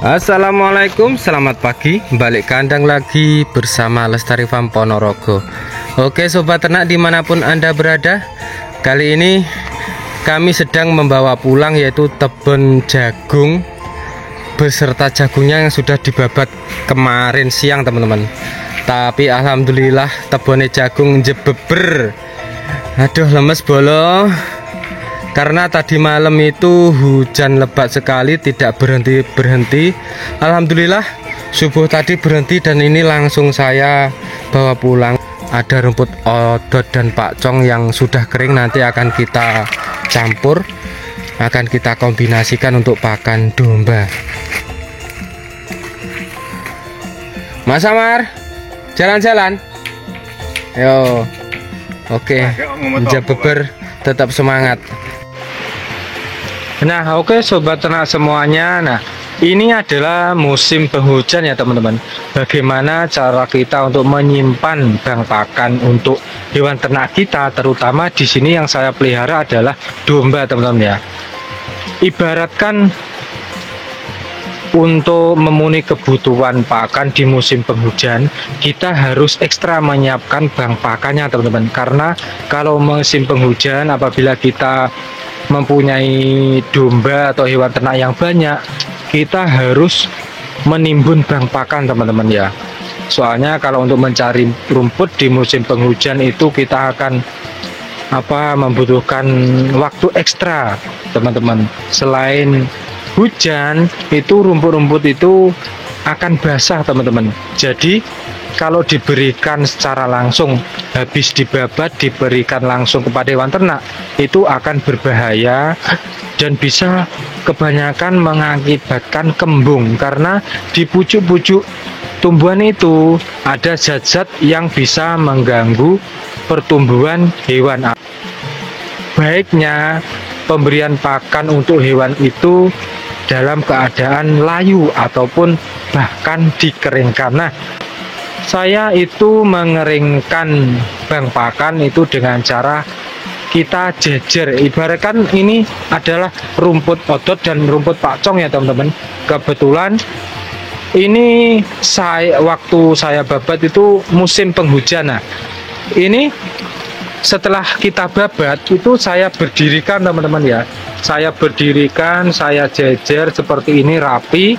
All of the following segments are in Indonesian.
Assalamualaikum, selamat pagi. Balik kandang lagi bersama Lestari Farm Ponorogo. Oke sobat ternak dimanapun Anda berada, kali ini kami sedang membawa pulang yaitu tebon jagung beserta jagungnya yang sudah dibabat kemarin siang teman-teman. Tapi alhamdulillah tebonnya jagung jebeber. Aduh lemes bolo. Karena tadi malam itu hujan lebat sekali, tidak berhenti-berhenti. Alhamdulillah subuh tadi berhenti dan ini langsung saya bawa pulang. Ada rumput odot dan pakcong yang sudah kering, nanti akan kita campur, akan kita kombinasikan untuk pakan domba. Mas Amar, jalan-jalan. Yo. Oke, jebeber tetap semangat. Nah oke sobat ternak semuanya, nah ini adalah musim penghujan ya teman-teman. Bagaimana cara kita untuk menyimpan bank pakan untuk hewan ternak kita, terutama di sini yang saya pelihara adalah domba teman-teman ya. Ibaratkan untuk memenuhi kebutuhan pakan di musim penghujan, kita harus ekstra menyiapkan bank pakannya teman-teman. Karena kalau musim penghujan, apabila kita mempunyai domba atau hewan ternak yang banyak, kita harus menimbun bank pakan teman-teman ya. Soalnya kalau untuk mencari rumput di musim penghujan itu kita akan membutuhkan waktu ekstra teman-teman. Selain hujan itu rumput-rumput itu akan basah teman-teman. Jadi kalau diberikan secara langsung, habis dibabat diberikan langsung kepada hewan ternak, itu akan berbahaya dan bisa kebanyakan mengakibatkan kembung. Karena di pucuk-pucuk tumbuhan itu ada zat-zat yang bisa mengganggu pertumbuhan hewan. Baiknya pemberian pakan untuk hewan itu dalam keadaan layu ataupun bahkan dikeringkan. Nah, saya itu mengeringkan bank pakan itu dengan cara kita jejer. Ibaratkan ini adalah rumput odot dan rumput pakcong ya teman-teman. Kebetulan ini waktu saya babat itu musim penghujan. Nah, ini setelah kita babat itu saya berdirikan teman-teman ya. Saya berdirikan, saya jejer seperti ini rapi.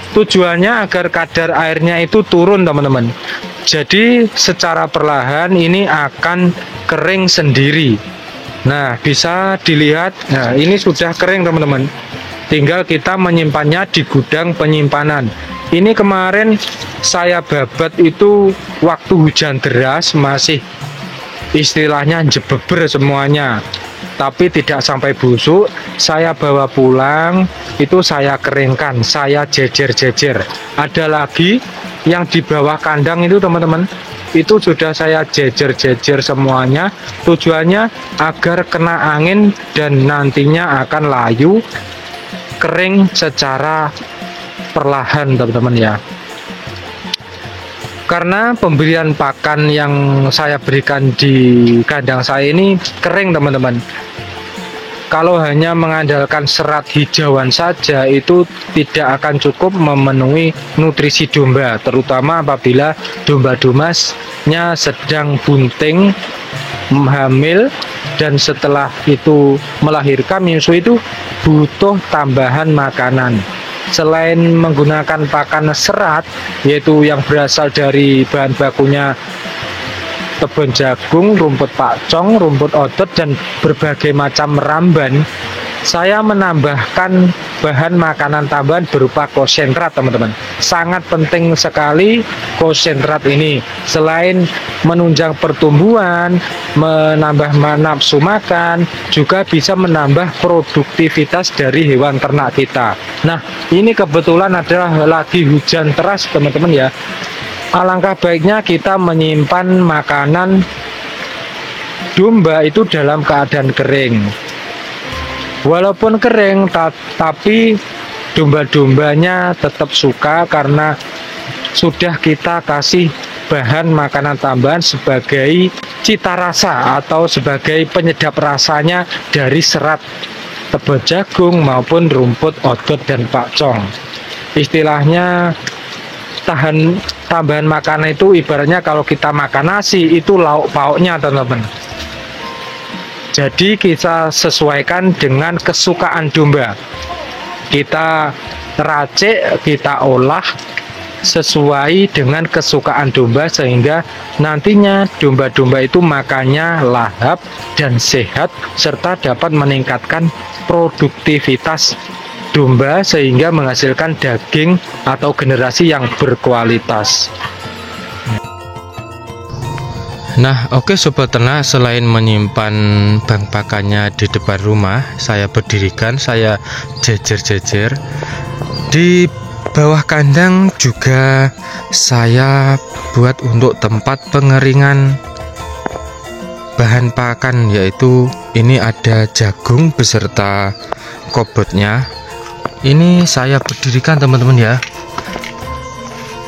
Tujuannya agar kadar airnya itu turun teman-teman. Jadi secara perlahan ini akan kering sendiri. Nah bisa dilihat, nah ini sudah kering teman-teman. Tinggal kita menyimpannya di gudang penyimpanan. Ini kemarin saya babat itu waktu hujan deras, masih istilahnya jebeber semuanya, tapi tidak sampai busuk. Saya bawa pulang, itu saya keringkan, saya jejer-jejer. Ada lagi yang di bawah kandang itu teman-teman, itu sudah saya jejer-jejer semuanya. Tujuannya agar kena angin dan nantinya akan layu, kering secara perlahan teman-teman ya. Karena pemberian pakan yang saya berikan di kandang saya ini kering teman-teman. Kalau hanya mengandalkan serat hijauan saja itu tidak akan cukup memenuhi nutrisi domba, terutama apabila domba-dombanya sedang bunting, hamil, dan setelah itu melahirkan menyusui itu butuh tambahan makanan. Selain menggunakan pakan serat, yaitu yang berasal dari bahan bakunya tebon jagung, rumput pakcong, rumput odot, dan berbagai macam ramban, saya menambahkan bahan makanan tambahan berupa konsentrat teman-teman. Sangat penting sekali konsentrat ini. Selain menunjang pertumbuhan, menambah nafsu makan, juga bisa menambah produktivitas dari hewan ternak kita. Nah ini kebetulan adalah lagi hujan deras teman-teman ya. Alangkah baiknya kita menyimpan makanan domba itu dalam keadaan kering. Walaupun kering, tapi domba-dombanya tetap suka karena sudah kita kasih bahan makanan tambahan sebagai cita rasa atau sebagai penyedap rasanya dari serat tebon jagung maupun rumput odot dan pakcong. istilahnya tambahan makanan itu ibaratnya kalau kita makan nasi itu lauk pauknya teman-teman. Jadi kita sesuaikan dengan kesukaan domba. Kita racik, kita olah sesuai dengan kesukaan domba sehingga nantinya domba-domba itu makannya lahap dan sehat serta dapat meningkatkan produktivitas domba sehingga menghasilkan daging atau generasi yang berkualitas. Nah, oke sobat ternak, selain menyimpan bank pakannya di depan rumah, saya berdirikan, saya jejer-jejer di bawah kandang juga saya buat untuk tempat pengeringan bahan pakan, yaitu ini ada jagung beserta kobotnya. Ini saya berdirikan teman-teman ya,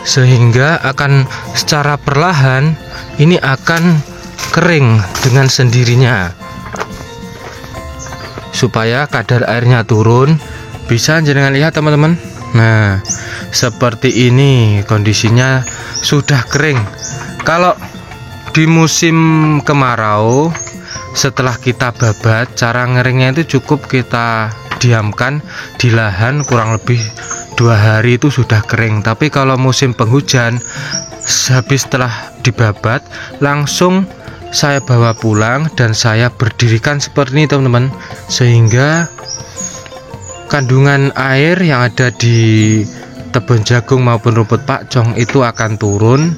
sehingga akan secara perlahan ini akan kering dengan sendirinya supaya kadar airnya turun. Bisa jenengan lihat teman-teman. Nah, seperti ini kondisinya sudah kering. Kalau di musim kemarau setelah kita babat, cara ngeringnya itu cukup kita diamkan di lahan kurang lebih 2 hari itu sudah kering. Tapi kalau musim penghujan, habis setelah dibabat langsung saya bawa pulang dan saya berdirikan seperti ini teman-teman, sehingga kandungan air yang ada di tebon jagung maupun rumput pakcong itu akan turun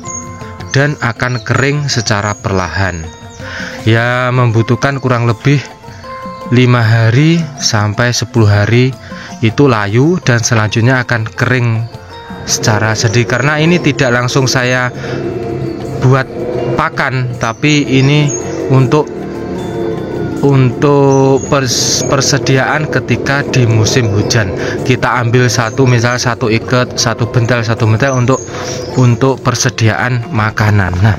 dan akan kering secara perlahan. Ya, membutuhkan kurang lebih 5 hari sampai 10 hari itu layu dan selanjutnya akan kering secara sedih, karena ini tidak langsung saya buat pakan, tapi ini untuk persediaan ketika di musim hujan. Kita ambil misal satu ikat, satu bentel untuk persediaan makanan. Nah,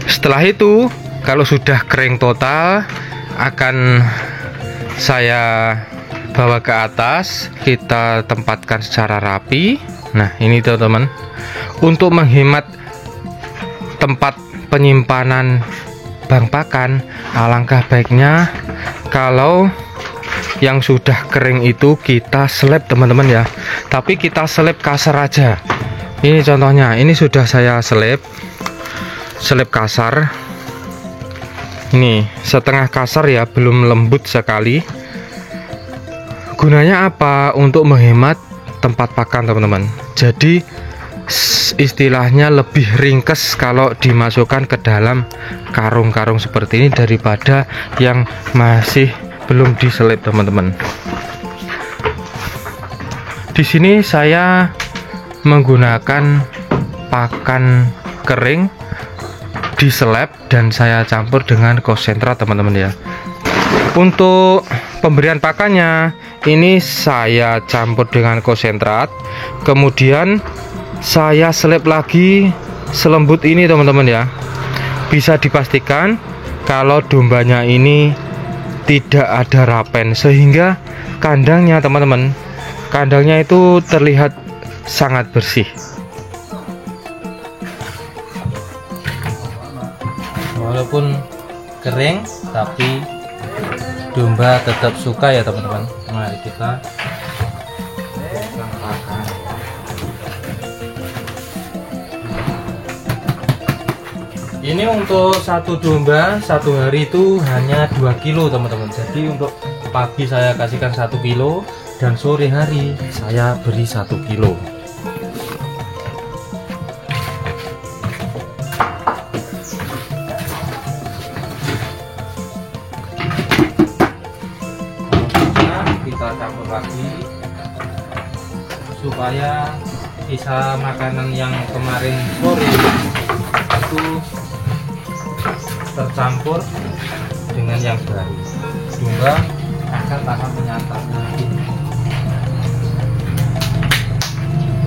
setelah itu kalau sudah kering total akan saya bawa ke atas, kita tempatkan secara rapi. Nah, ini teman-teman, untuk menghemat tempat penyimpanan bank pakan, alangkah baiknya kalau yang sudah kering itu kita seleb teman-teman ya, tapi kita seleb kasar aja. Ini contohnya, ini sudah saya seleb kasar, ini setengah kasar ya, belum lembut sekali. Gunanya apa? Untuk menghemat tempat pakan teman-teman. Jadi istilahnya lebih ringkes kalau dimasukkan ke dalam karung-karung seperti ini daripada yang masih belum diselip teman-teman. Di sini saya menggunakan pakan kering diseleb dan saya campur dengan konsentrat teman-teman ya. Untuk pemberian pakannya ini saya campur dengan konsentrat, kemudian saya seleb lagi selembut ini teman-teman ya. Bisa dipastikan kalau dombanya ini tidak ada rapen, sehingga kandangnya teman-teman, kandangnya itu terlihat sangat bersih. Walaupun kering tapi domba tetap suka ya teman-teman. Mari kita makan. Ini untuk satu domba satu hari itu hanya 2 kilo teman-teman. Jadi untuk pagi saya kasihkan 1 kilo dan sore hari saya beri 1 kilo. Kita campur lagi supaya sisa makanan yang kemarin sore itu tercampur dengan yang baru. Domba akan tahan menyantap.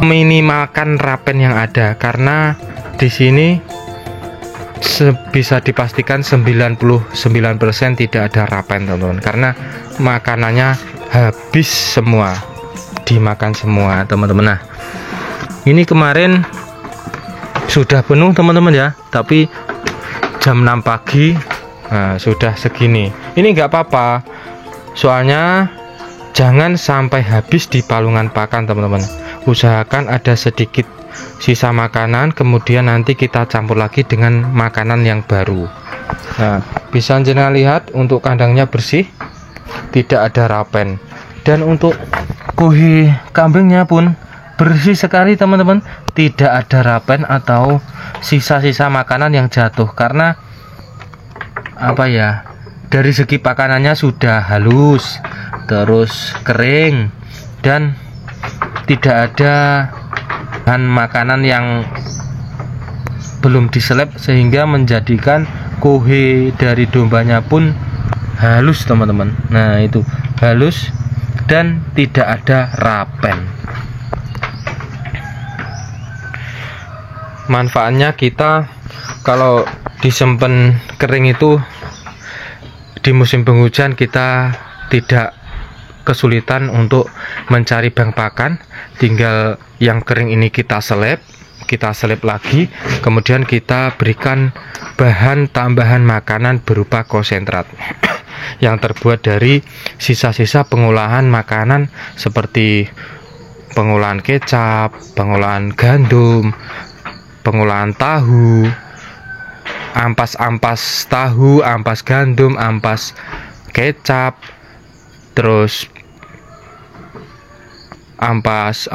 Minimalkan rapen yang ada, karena di sini bisa dipastikan 99% tidak ada rapen teman-teman, karena makanannya habis semua. dimakan semua teman-teman. Nah, ini kemarin sudah penuh teman-teman ya, tapi jam 6 pagi sudah segini. Ini nggak apa-apa, soalnya jangan sampai habis di palungan pakan teman-teman. Usahakan ada sedikit sisa makanan, kemudian nanti kita campur lagi dengan makanan yang baru. Nah, bisa jenengan lihat untuk kandangnya bersih, tidak ada rapen, dan untuk kuhi kambingnya pun bersih sekali teman-teman, tidak ada rapen atau sisa-sisa makanan yang jatuh. Karena apa ya, dari segi pakanannya sudah halus, terus kering, dan tidak ada bahan makanan yang belum diseleb, sehingga menjadikan kuhe dari dombanya pun halus teman-teman. Nah, itu halus dan tidak ada rapen. Manfaatnya kita kalau disimpan kering itu di musim penghujan, kita tidak kesulitan untuk mencari bank pakan. Tinggal yang kering ini kita seleb lagi, kemudian kita berikan bahan tambahan makanan berupa konsentrat yang terbuat dari sisa-sisa pengolahan makanan seperti pengolahan kecap, pengolahan gandum, pengolahan tahu, ampas-ampas tahu, ampas gandum, ampas kecap, terus ampas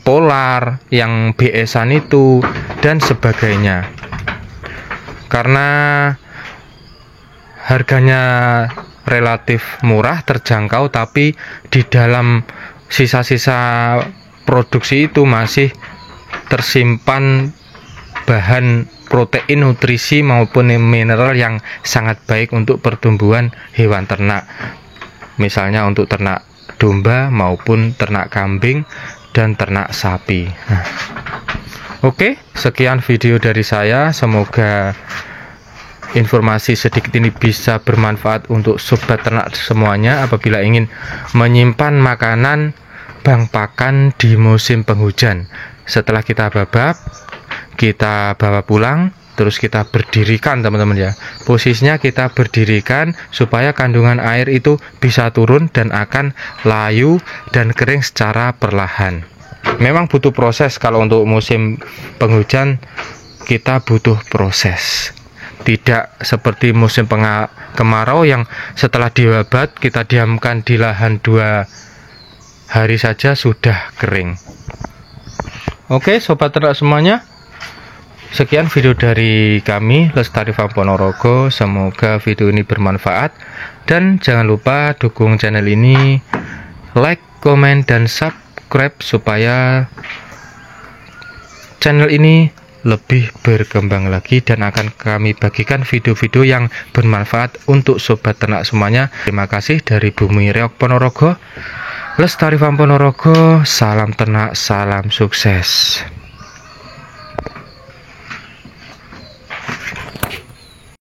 polar yang BS-an itu dan sebagainya. Karena harganya relatif murah, terjangkau, tapi di dalam sisa-sisa produksi itu masih tersimpan bahan protein, nutrisi maupun mineral yang sangat baik untuk pertumbuhan hewan ternak, misalnya untuk ternak domba maupun ternak kambing dan ternak sapi. Oke, sekian video dari saya, semoga informasi sedikit ini bisa bermanfaat untuk sobat ternak semuanya apabila ingin menyimpan makanan bank pakan di musim penghujan. Setelah kita babak, kita bawa pulang, terus kita berdirikan teman-teman ya. Posisinya kita berdirikan supaya kandungan air itu bisa turun dan akan layu dan kering secara perlahan. Memang butuh proses, kalau untuk musim penghujan kita butuh proses. Tidak seperti musim kemarau yang setelah dibabat kita diamkan di lahan 2 hari saja sudah kering. Oke sobat ternak semuanya, sekian video dari kami Lestari Farm Ponorogo. Semoga video ini bermanfaat, dan jangan lupa dukung channel ini, like, komen, dan subscribe supaya channel ini lebih berkembang lagi dan akan kami bagikan video-video yang bermanfaat untuk sobat ternak semuanya. Terima kasih dari Bumi Reog Ponorogo, Lestari Farm Ponorogo. Salam ternak, salam sukses.